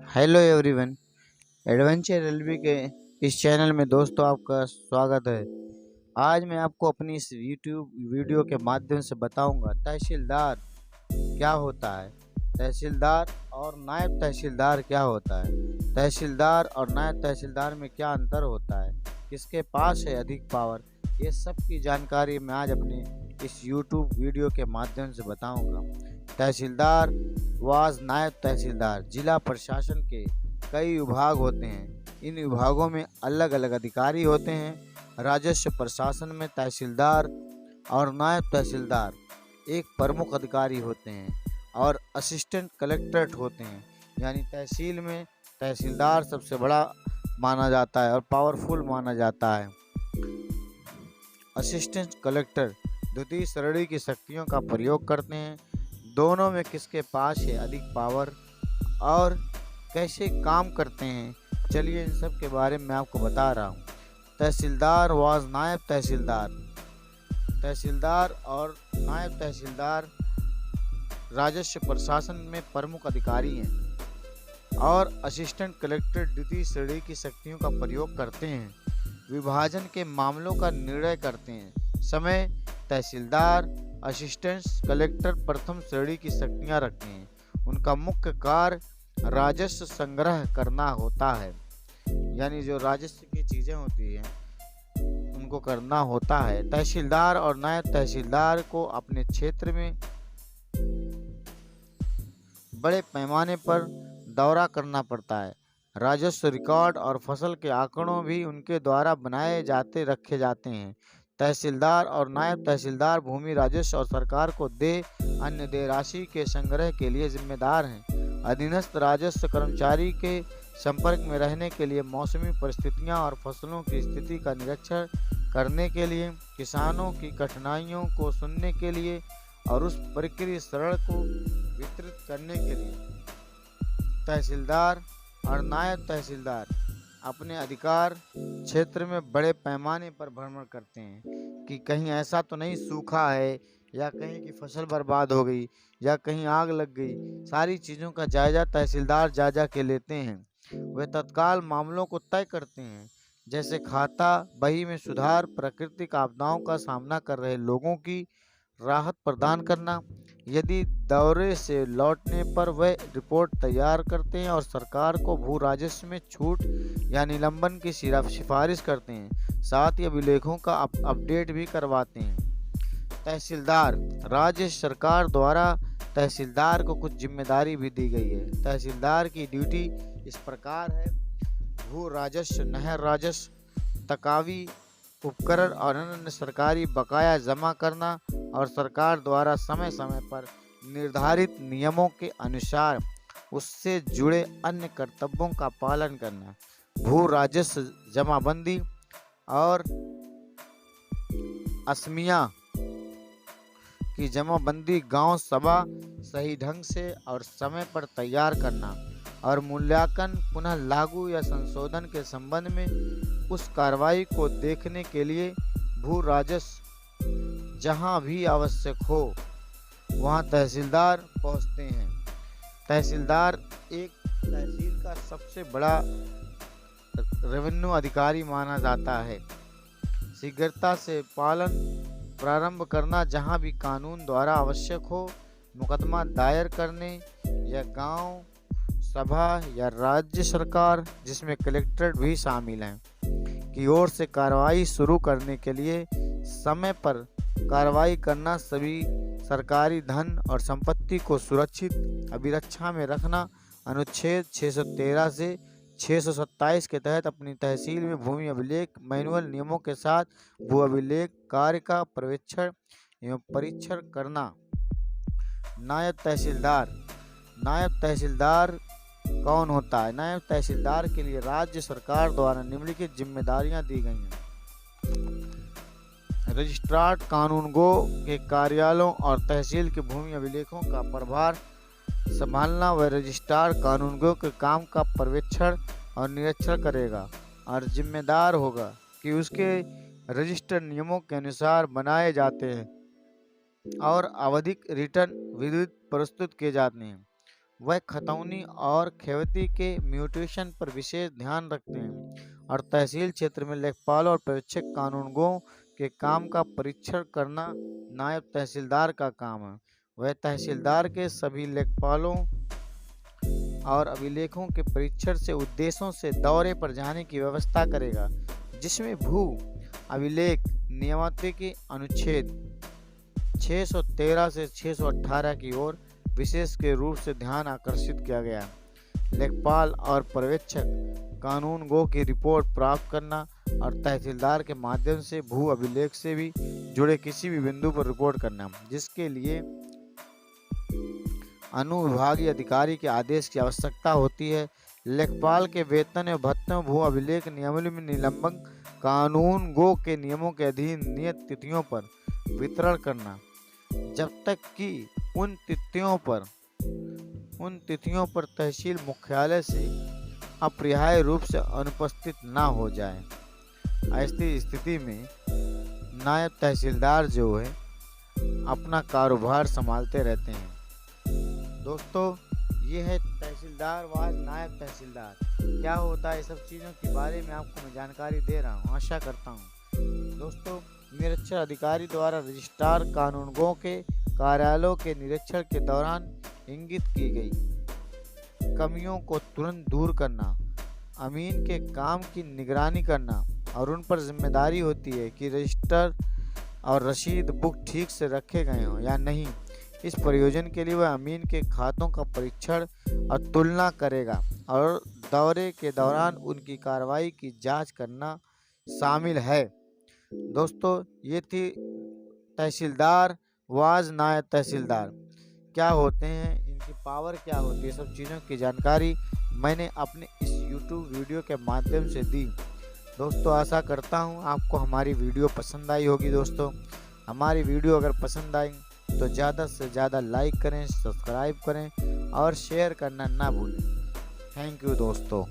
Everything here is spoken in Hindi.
Hello everyone. एडवेंचर एलबी के इस चैनल में दोस्तों आपका स्वागत है। आज मैं आपको अपनी इस यूट्यूब वीडियो के माध्यम से बताऊंगा तहसीलदार क्या होता है, तहसीलदार और नायब तहसीलदार क्या होता है, तहसीलदार और नायब तहसीलदार में क्या अंतर होता है, किसके पास है अधिक पावर। ये सब की जानकारी मैं आज अपने इस यूट्यूब वीडियो के माध्यम से बताऊंगा। तहसीलदार वाज नायब तहसीलदार जिला प्रशासन के कई विभाग होते हैं। इन विभागों में अलग अलग अधिकारी होते हैं। राजस्व प्रशासन में तहसीलदार और नायब तहसीलदार एक प्रमुख अधिकारी होते हैं और असिस्टेंट कलेक्ट्रेट होते हैं। यानी तहसील में तहसीलदार सबसे बड़ा माना जाता है और पावरफुल माना जाता है। असिस्टेंट कलेक्टर द्वितीय श्रेणी की शक्तियों का प्रयोग करते हैं। दोनों में किसके पास है अधिक पावर और कैसे काम करते हैं, चलिए इन सब के बारे में आपको बता रहा हूँ। तहसीलदार वाज नायब तहसीलदार। तहसीलदार और नायब तहसीलदार राजस्व प्रशासन में प्रमुख अधिकारी हैं और असिस्टेंट कलेक्टर द्वितीय श्रेणी की शक्तियों का प्रयोग करते हैं। विभाजन के मामलों का निर्णय करते हैं। समय तहसीलदार असिस्टेंट कलेक्टर प्रथम श्रेणी की शक्तियां रखते हैं। उनका मुख्य कार्य राजस्व संग्रह करना होता है। यानी जो राजस्व की चीज़ें होती हैं उनको करना होता है। तहसीलदार और नायब तहसीलदार को अपने क्षेत्र में बड़े पैमाने पर दौरा करना पड़ता है। राजस्व रिकॉर्ड और फसल के आंकड़ों भी उनके द्वारा बनाए जाते रखे जाते हैं। तहसीलदार और नायब तहसीलदार भूमि राजस्व और सरकार को देय अन्य देय राशि के संग्रह के लिए जिम्मेदार हैं। अधीनस्थ राजस्व कर्मचारी के संपर्क में रहने के लिए, मौसमी परिस्थितियां और फसलों की स्थिति का निरीक्षण करने के लिए, किसानों की कठिनाइयों को सुनने के लिए और उस प्रक्रिया सरल को वितरित करने के लिए तहसीलदार और नायब तहसीलदार अपने अधिकार क्षेत्र में बड़े पैमाने पर भ्रमण करते हैं कि कहीं ऐसा तो नहीं सूखा है या कहीं की फसल बर्बाद हो गई या कहीं आग लग गई। सारी चीज़ों का जायजा तहसीलदार जायजा के लेते हैं। वे तत्काल मामलों को तय करते हैं, जैसे खाता बही में सुधार, प्राकृतिक आपदाओं का सामना कर रहे लोगों की राहत प्रदान करना। यदि दौरे से लौटने पर वह रिपोर्ट तैयार करते हैं और सरकार को भू राजस्व में छूट या निलंबन की सिफारिश करते हैं। साथ ही अभिलेखों का अपडेट भी करवाते हैं। तहसीलदार राज्य सरकार द्वारा तहसीलदार को कुछ जिम्मेदारी भी दी गई है। तहसीलदार की ड्यूटी इस प्रकार है: भू राजस्व, नहर राजस्व, तकावी उपकरण और अन्य सरकारी बकाया जमा करना और सरकार द्वारा समय समय पर निर्धारित नियमों के अनुसार उससे जुड़े अन्य कर्तव्यों का पालन करना। भू राजस्व जमाबंदी और असमिया की जमाबंदी गांव सभा सही ढंग से और समय पर तैयार करना और मूल्यांकन, पुनः लागू या संशोधन के संबंध में उस कार्रवाई को देखने के लिए भू राजस्व जहां भी आवश्यक हो वहां तहसीलदार पहुंचते हैं। तहसीलदार एक तहसील का सबसे बड़ा रेवेन्यू अधिकारी माना जाता है। शीघ्रता से पालन प्रारंभ करना, जहां भी कानून द्वारा आवश्यक हो, मुकदमा दायर करने या गांव सभा या राज्य सरकार, जिसमें कलेक्ट्रेट भी शामिल हैं, की ओर से कार्रवाई शुरू करने के लिए समय पर कार्रवाई करना, सभी सरकारी धन और संपत्ति को सुरक्षित अभिरक्षा में रखना। अनुच्छेद 613 से 627 के तहत अपनी तहसील में भूमि अभिलेख मैनुअल नियमों के साथ भू अभिलेख कार्य का पर्यवेक्षण एवं परीक्षण करना। नायब तहसीलदार। नायब तहसीलदार कौन होता है? नायब तहसीलदार के लिए राज्य सरकार द्वारा निम्नलिखित जिम्मेदारियां दी गई हैं: रजिस्ट्रार कानूनगो के कार्यालयों और तहसील के भूमि अभिलेखों का प्रभार संभालना। वह रजिस्ट्रार कानूनगो के काम का पर्यवेक्षण और निरीक्षण करेगा और जिम्मेदार होगा कि उसके रजिस्टर नियमों के अनुसार बनाए जाते हैं और आवधिक रिटर्न विधिवत प्रस्तुत किए जाते हैं। वह खतौनी और खेवती के म्यूटेशन पर विशेष ध्यान रखते हैं और तहसील क्षेत्र में लेखपाल और पर्यवेक्षक कानूनगों के काम का परीक्षण करना नायब तहसीलदार का काम है। वह तहसीलदार के सभी लेखपालों और अभिलेखों के परीक्षण से उद्देश्यों से दौरे पर जाने की व्यवस्था करेगा, जिसमें भू अभिलेख नियमावली के अनुच्छेद 613 से 618 की ओर विशेष के रूप से ध्यान आकर्षित किया गया है। लेखपाल और पर्यवेक्षक कानूनगो की रिपोर्ट प्राप्त करना और तहसीलदार के माध्यम से भू अभिलेख से भी जुड़े किसी भी बिंदु पर रिपोर्ट करना, जिसके लिए अनुविभागीय अधिकारी के आदेश की आवश्यकता होती है। लेखपाल के वेतन एवं भत्तों भू अभिलेख नियमावली में निलंबन कानूनगो के नियमों के अधीन नियत तिथियों पर वितरण करना, जब तक कि उन तिथियों पर तहसील मुख्यालय से अपरिहार्य रूप से अनुपस्थित न हो जाए। ऐसी स्थिति में नायब तहसीलदार जो है अपना कारोबार संभालते रहते हैं। दोस्तों, ये है तहसीलदार व नायब तहसीलदार क्या होता है, सब चीज़ों के बारे में आपको मैं जानकारी दे रहा हूँ। आशा करता हूँ दोस्तों, निरीक्षण अधिकारी द्वारा रजिस्ट्रार कानूनगो के कार्यालयों के निरीक्षण के दौरान इंगित की गई कमियों को तुरंत दूर करना, अमीन के काम की निगरानी करना और उन पर जिम्मेदारी होती है कि रजिस्टर और रसीद बुक ठीक से रखे गए हों या नहीं। इस प्रयोजन के लिए वह अमीन के खातों का परीक्षण और तुलना करेगा और दौरे के दौरान उनकी कार्रवाई की जांच करना शामिल है। दोस्तों, ये थी तहसीलदार वाज नायब तहसीलदार क्या होते हैं, इनकी पावर क्या होती है, सब चीज़ों की जानकारी मैंने अपने इस YouTube वीडियो के माध्यम से दी। दोस्तों, आशा करता हूँ आपको हमारी वीडियो पसंद आई होगी। दोस्तों, हमारी वीडियो अगर पसंद आई तो ज़्यादा से ज़्यादा लाइक करें, सब्सक्राइब करें और शेयर करना ना भूलें। थैंक यू दोस्तों।